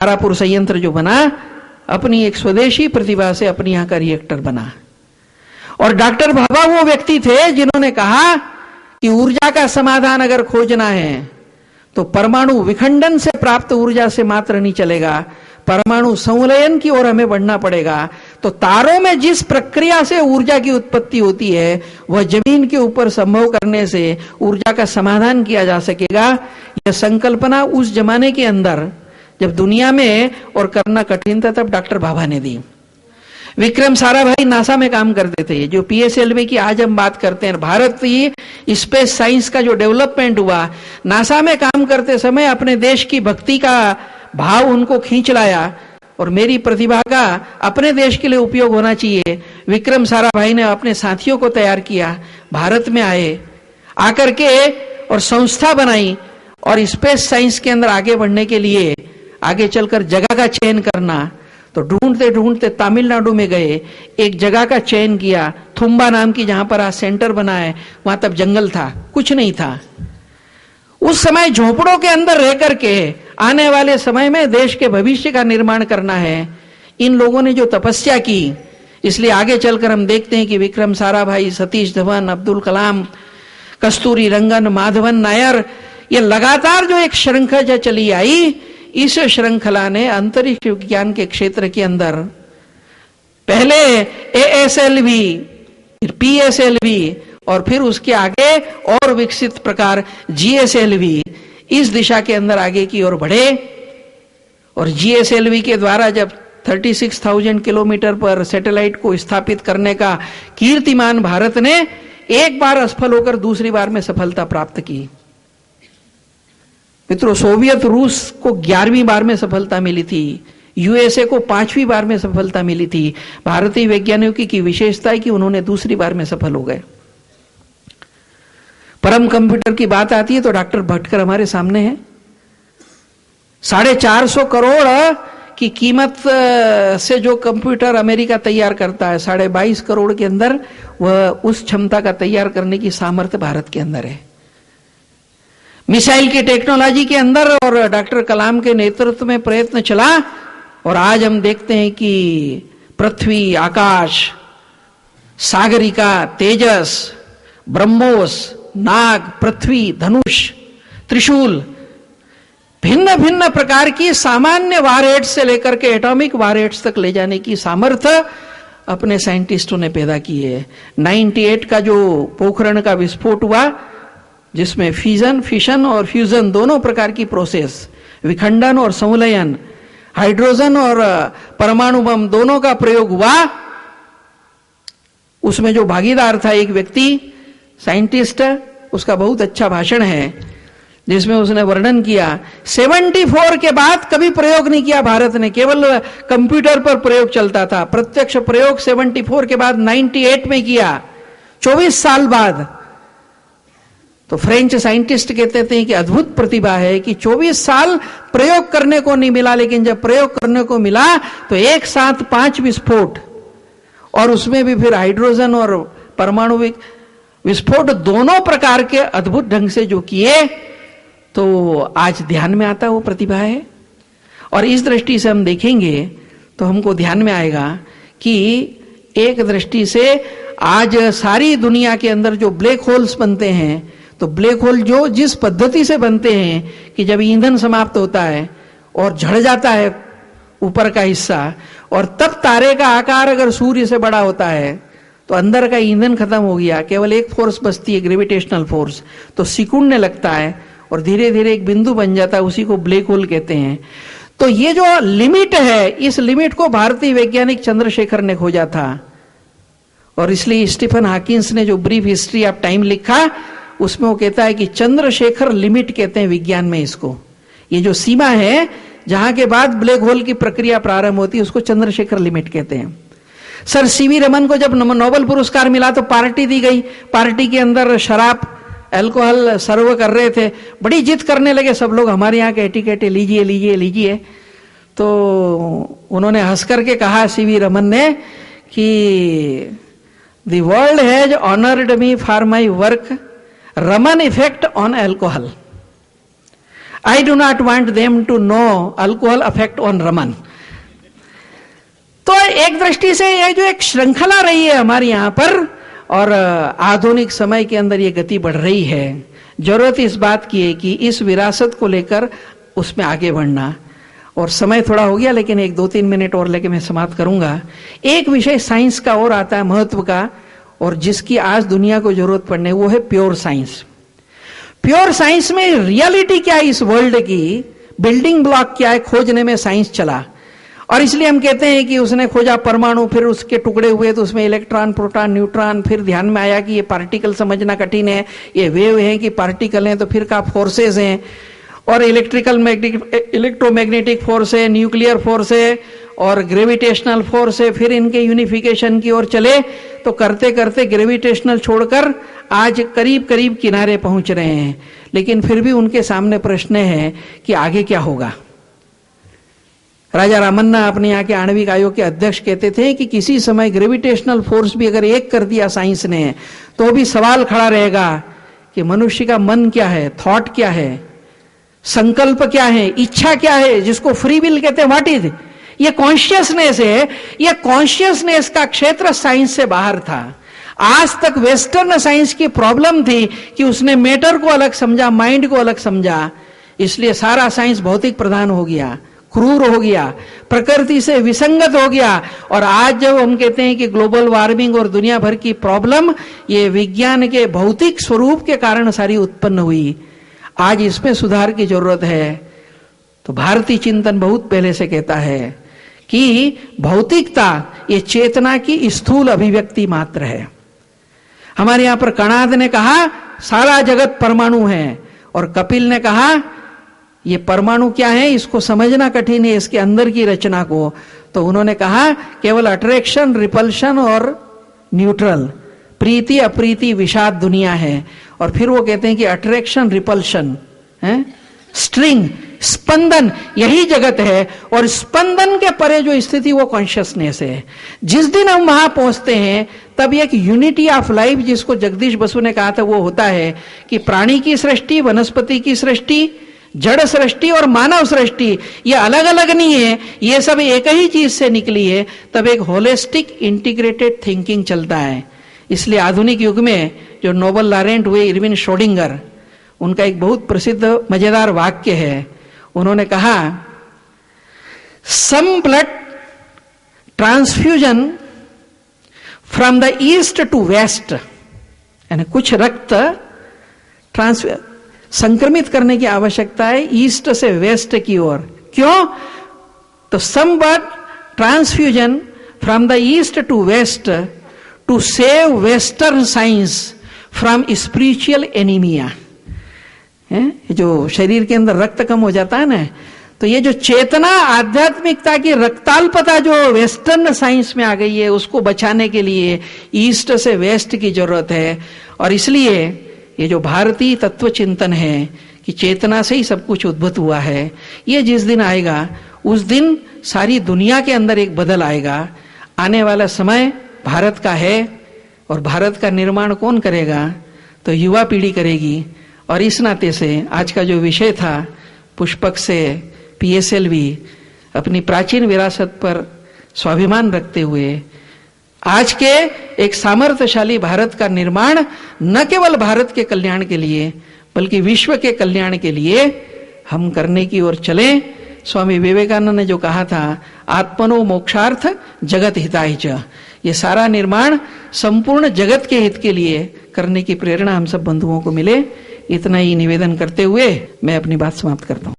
तारापुर संयंत्र जो बना, अपनी एक स्वदेशी प्रतिभा से अपनी यहां का रिएक्टर बना। और डॉक्टर भाभा वो व्यक्ति थे जिन्होंने कहा कि ऊर्जा का समाधान अगर खोजना है तो परमाणु विखंडन से प्राप्त ऊर्जा से मात्र नहीं चलेगा, परमाणु संलयन की ओर हमें बढ़ना पड़ेगा। तो तारों में जिस प्रक्रिया से ऊर्जा की उत्पत्ति होती है वह जमीन के ऊपर संभव करने से ऊर्जा का समाधान किया जा सकेगा। यह संकल्पना उस जमाने के अंदर जब दुनिया में और करना कठिन था तब डॉक्टर भाभा ने दी। विक्रम साराभाई नासा में काम करते थे। जो पीएसएलवी की आज हम बात करते हैं, भारतीय स्पेस साइंस का जो डेवलपमेंट हुआ, नासा में काम करते समय अपने देश की भक्ति का भाव उनको खींच लाया और मेरी प्रतिभा का अपने देश के लिए उपयोग होना चाहिए। विक्रम साराभाई ने अपने साथियों को तैयार किया, भारत में आए, आकर के और संस्था बनाई और स्पेस साइंस के अंदर आगे बढ़ने के लिए आगे चलकर जगह का चयन करना। तो ढूंढते ढूंढते तमिलनाडु में गए, एक जगह का चयन किया, थुम्बा नाम की, जहां पर आज सेंटर बना है। वहां तब जंगल था, कुछ नहीं था। उस समय झोपड़ों के अंदर रह करके आने वाले समय में देश के भविष्य का निर्माण करना है। इन लोगों ने जो तपस्या की, इसलिए आगे चलकर हम देखते हैं कि विक्रम साराभाई, सतीश धवन, अब्दुल कलाम, कस्तूरी रंगन, माधवन नायर, ये लगातार जो एक श्रृंखला चली आई, इस श्रृंखला ने अंतरिक्ष विज्ञान के क्षेत्र के अंदर पहले एएसएलवी, फिर पीएसएलवी और फिर उसके आगे और विकसित प्रकार जीएसएलवी, इस दिशा के अंदर आगे की ओर बढ़े। और जीएसएलवी के द्वारा जब 36,000 किलोमीटर पर सैटेलाइट को स्थापित करने का कीर्तिमान भारत ने एक बार असफल होकर दूसरी बार में सफलता प्राप्त की। मित्रों, सोवियत रूस को 11वीं बार में सफलता मिली थी, यूएसए को 5वीं बार में सफलता मिली थी। भारतीय वैज्ञानिकों की विशेषता है कि उन्होंने दूसरी बार में सफल हो गए। परम कंप्यूटर की बात आती है तो डॉक्टर भटकर हमारे सामने है। 450 करोड़ की कीमत से जो कंप्यूटर अमेरिका तैयार करता है, 22.5 करोड़ के अंदर वह उस क्षमता का तैयार करने की सामर्थ्य भारत के अंदर है। मिसाइल की टेक्नोलॉजी के अंदर और डॉक्टर कलाम के नेतृत्व में प्रयत्न चला और आज हम देखते हैं कि पृथ्वी, आकाश, सागरिका, तेजस, ब्रह्मोस, नाग, पृथ्वी, धनुष, त्रिशूल, भिन्न भिन्न प्रकार की सामान्य वारहेड्स से लेकर के एटॉमिक वारहेड्स तक ले जाने की सामर्थ्य अपने साइंटिस्टों ने पैदा की है। 98 का जो पोखरण का विस्फोट हुआ, जिसमें फिशन और फ्यूजन दोनों प्रकार की प्रोसेस, विखंडन और संलयन, हाइड्रोजन और परमाणु बम दोनों का प्रयोग हुआ, उसमें जो भागीदार था एक व्यक्ति साइंटिस्ट, उसका बहुत अच्छा भाषण है जिसमें उसने वर्णन किया 74 के बाद कभी प्रयोग नहीं किया भारत ने, केवल कंप्यूटर पर प्रयोग चलता था। प्रत्यक्ष प्रयोग 74 के बाद 98 में किया, 24 साल बाद। तो फ्रेंच साइंटिस्ट कहते थे कि अद्भुत प्रतिभा है कि 24 साल प्रयोग करने को नहीं मिला, लेकिन जब प्रयोग करने को मिला तो एक साथ 5 विस्फोट, और उसमें भी फिर हाइड्रोजन और परमाणु विस्फोट दोनों प्रकार के अद्भुत ढंग से जो किए, तो आज ध्यान में आता वो प्रतिभा है। और इस दृष्टि से हम देखेंगे तो हमको ध्यान में आएगा कि एक दृष्टि से आज सारी दुनिया के अंदर जो ब्लैक होल्स बनते हैं, तो ब्लैक होल जो जिस पद्धति से बनते हैं कि जब ईंधन समाप्त होता है और झड़ जाता है ऊपर का हिस्सा, और तब तारे का आकार अगर सूर्य से बड़ा होता है तो अंदर का ईंधन खत्म हो गया, केवल एक फोर्स बचती है, ग्रेविटेशनल फोर्स, तो सिकुड़ने लगता है और धीरे धीरे एक बिंदु बन जाता है, उसी को ब्लैक होल कहते हैं। तो ये जो लिमिट है, इस लिमिट को भारतीय वैज्ञानिक चंद्रशेखर ने खोजा था, और इसलिए स्टीफन हॉकिंस ने जो ब्रीफ हिस्ट्री ऑफ टाइम लिखा उसमें वो कहता है कि चंद्रशेखर लिमिट कहते हैं विज्ञान में इसको। ये जो सीमा है जहां के बाद ब्लैक होल की प्रक्रिया प्रारंभ होती है उसको चंद्रशेखर लिमिट कहते हैं। सर सीवी रमन को जब नोबेल पुरस्कार मिला तो पार्टी दी गई, पार्टी के अंदर शराब, अल्कोहल सर्व कर रहे थे, बड़ी जिद करने लगे सब लोग, हमारे यहाँ के एटिकेट लीजिए लीजिए लीजिए। तो उन्होंने हंस करके कहा सीवी रमन ने कि the world has honoured me for my work, Raman effect on alcohol. I do not want them to know alcohol effect on Raman. तो एक दृष्टि से यह जो एक श्रृंखला रही है हमारे यहां पर, और आधुनिक समय के अंदर ये गति बढ़ रही है, जरूरत इस बात की है कि इस विरासत को लेकर उसमें आगे बढ़ना। और समय थोड़ा हो गया, लेकिन 1-2-3 मिनट और लेके मैं समाप्त करूंगा। एक विषय साइंस का और आता है महत्व का, और जिसकी आज दुनिया को जरूरत पड़ने, वो है प्योर साइंस। प्योर साइंस में रियलिटी क्या है, इस वर्ल्ड की बिल्डिंग ब्लॉक क्या है, खोजने में साइंस चला। और इसलिए हम कहते हैं कि उसने खोजा परमाणु, फिर उसके टुकड़े हुए तो उसमें इलेक्ट्रॉन, प्रोटॉन, न्यूट्रॉन, फिर ध्यान में आया कि ये पार्टिकल समझना कठिन है, ये वेव है कि पार्टिकल हैं, तो फिर का फोर्सेज हैं, और इलेक्ट्रोमैग्नेटिक फोर्स है, न्यूक्लियर फोर्स है, और ग्रेविटेशनल फोर्स है। फिर इनके यूनिफिकेशन की ओर चले, तो करते करते ग्रेविटेशनल छोड़कर आज करीब करीब किनारे पहुंच रहे हैं। लेकिन फिर भी उनके सामने प्रश्न है कि आगे क्या होगा। राजा रामन्ना अपने यहाँ के आणविक आयोग के अध्यक्ष कहते थे कि किसी समय ग्रेविटेशनल फोर्स भी अगर एक कर दिया साइंस ने, तो भी सवाल खड़ा रहेगा कि मनुष्य का मन क्या है, थॉट क्या है, संकल्प क्या है, इच्छा क्या है, जिसको फ्री विल कहते हैं। व्हाट इज ये कॉन्शियसनेस है। ये कॉन्शियसनेस का क्षेत्र साइंस से बाहर था। आज तक वेस्टर्न साइंस की प्रॉब्लम थी कि उसने मैटर को अलग समझा, माइंड को अलग समझा, इसलिए सारा साइंस भौतिक प्रधान हो गया, क्रूर हो गया, प्रकृति से विसंगत हो गया। और आज जब हम कहते हैं कि ग्लोबल वार्मिंग और दुनिया भर की प्रॉब्लम ये विज्ञान के भौतिक स्वरूप के कारण सारी उत्पन्न हुई, आज इसमें सुधार की जरूरत है। तो भारतीय चिंतन बहुत पहले से कहता है कि भौतिकता ये चेतना की स्थूल अभिव्यक्ति मात्र है। हमारे यहां पर कणाद ने कहा सारा जगत परमाणु है, और कपिल ने कहा ये परमाणु क्या है, इसको समझना कठिन है, इसके अंदर की रचना को। तो उन्होंने कहा केवल अट्रैक्शन, रिपल्शन और न्यूट्रल, प्रीति अप्रीति विषाद दुनिया है। और फिर वो कहते हैं कि अट्रैक्शन, रिपल्शन है, स्ट्रिंग, स्पंदन, यही जगत है। और स्पंदन के परे जो स्थिति वो कॉन्शियसनेस है। जिस दिन हम वहां पहुंचते हैं तब एक यूनिटी ऑफ लाइफ, जिसको जगदीश बसु ने कहा था, वो होता है कि प्राणी की सृष्टि, वनस्पति की सृष्टि, जड़ सृष्टि और मानव सृष्टि ये अलग अलग नहीं है, ये सब एक ही चीज से निकली है। तब एक होलिस्टिक इंटीग्रेटेड थिंकिंग चलता है। इसलिए आधुनिक युग में जो नोबेल लॉरेंट हुए इरविन श्रोडिंगर, उनका एक बहुत प्रसिद्ध मजेदार वाक्य है। उन्होंने कहा some blood transfusion from the east to west, यानी कुछ रक्त संक्रमित करने की आवश्यकता है ईस्ट से वेस्ट की ओर। क्यों? तो some blood transfusion from the east to west to save western science from spiritual anaemia. जो शरीर के अंदर रक्त कम हो जाता है ना, तो ये जो चेतना, आध्यात्मिकता की रक्ताल्पता जो वेस्टर्न साइंस में आ गई है, उसको बचाने के लिए ईस्ट से वेस्ट की जरूरत है। और इसलिए ये जो भारतीय तत्व चिंतन है कि चेतना से ही सब कुछ उद्भूत हुआ है, ये जिस दिन आएगा उस दिन सारी दुनिया के अंदर एक बदल आएगा। आने वाला समय भारत का है, और भारत का निर्माण कौन करेगा? तो युवा पीढ़ी करेगी। और इस नाते से आज का जो विषय था, पुष्पक से PSLV अपनी प्राचीन विरासत पर स्वाभिमान रखते हुए आज के एक सामर्थ्यशाली भारत का निर्माण न केवल भारत के कल्याण के लिए बल्कि विश्व के कल्याण के लिए हम करने की ओर चलें। स्वामी विवेकानंद ने जो कहा था, आत्मनो मोक्षार्थ जगत हिताय च, ये सारा निर्माण संपूर्ण जगत के हित के लिए करने की प्रेरणा हम सब बंधुओं को मिले। इतना ही निवेदन करते हुए मैं अपनी बात समाप्त करता हूं।